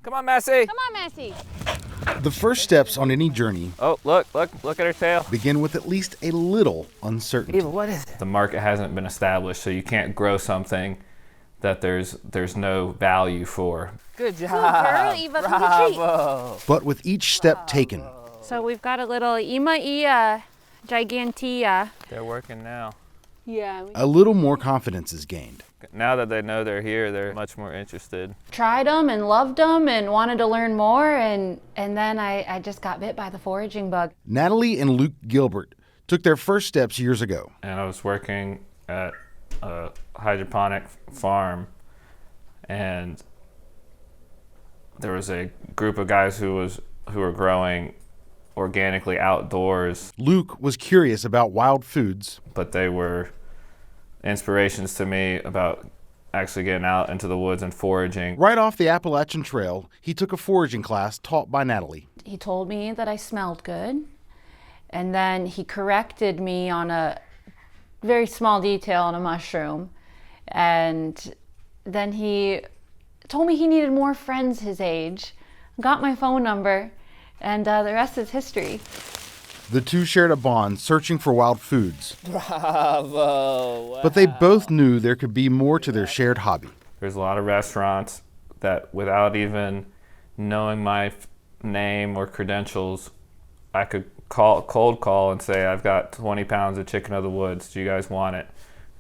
Come on, Massey. Come on, Massey. The first steps on any journey Oh, look at her tail. begin with at least a little uncertainty. Eva, what is it? The market hasn't been established, so you can't grow something that there's no value for. Good job. Good girl, Eva. Come to treat. Bravo. But with each step taken, So we've got a little Ima gigantea. They're working now. Yeah. a little more confidence is gained. Now that they know they're here, they're much more interested. Tried them and loved them and wanted to learn more, and then I just got bit by the foraging bug. Natalie and Luke Gilbert took their first steps years ago. And I was working at a hydroponic farm, and there was a group of guys who were growing organically outdoors, Luke was curious about wild foods, but they were inspirations to me about actually getting out into the woods and foraging. Right off the Appalachian Trail, he took a foraging class taught by Natalie. He told me that I smelled good, and then he corrected me on a very small detail on a mushroom, and then he told me he needed more friends his age, got my phone number, and the rest is history. The two shared a bond searching for wild foods, Bravo! Wow. but they both knew there could be more to their shared hobby. There's a lot of restaurants that, without even knowing my name or credentials, I could cold call and say, I've got 20 pounds of chicken of the woods. Do you guys want it?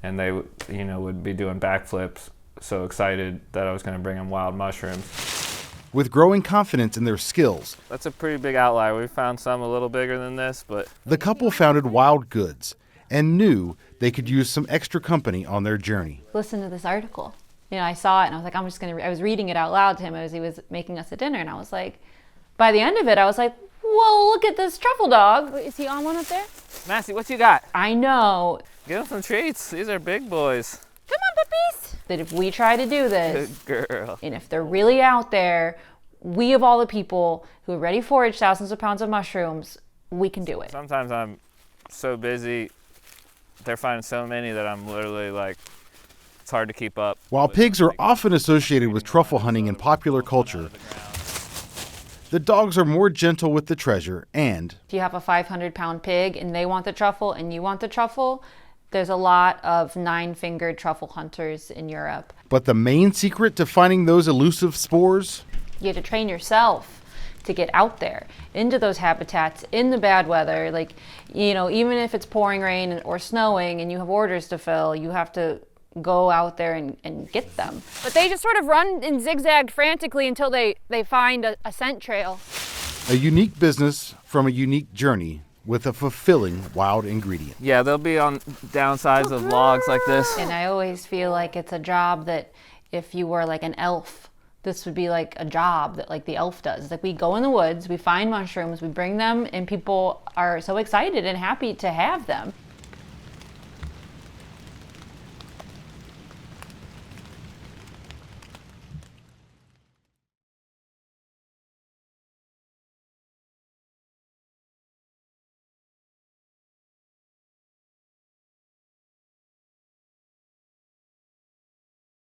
And they, would be doing backflips, so excited that I was going to bring them wild mushrooms. With growing confidence in their skills, That's a pretty big outlier. We found some a little bigger than this, but the couple founded Wild Goods and knew they could use some extra company on their journey. Listen to this article. I saw it and I was like, I was reading it out loud to him as he was making us a dinner, and I was like, by the end of it, I was like, whoa, look at this truffle dog. Is he on one up there? Massey, what you got? I know. Give them some treats. These are big boys. Come on, puppies. That if we try to do this, Good girl. and if they're really out there, we of all the people who already forage thousands of pounds of mushrooms, we can do it. Sometimes I'm so busy, they're finding so many that I'm literally like, it's hard to keep up. While pigs are often associated with truffle hunting in popular culture, the dogs are more gentle with the treasure, and If you have a 500-pound pig and they want the truffle and you want the truffle, there's a lot of 9-fingered truffle hunters in Europe. but the main secret to finding those elusive spores? You have to train yourself to get out there into those habitats in the bad weather. Like, even if it's pouring rain or snowing and you have orders to fill, you have to go out there and get them. But they just sort of run and zigzag frantically until they find a scent trail. A unique business from a unique journey with a fulfilling wild ingredient. Yeah, they'll be on downsides of logs like this. And I always feel like it's a job that if you were like an elf, this would be like a job that like the elf does. Like we go in the woods, we find mushrooms, we bring them, and people are so excited and happy to have them.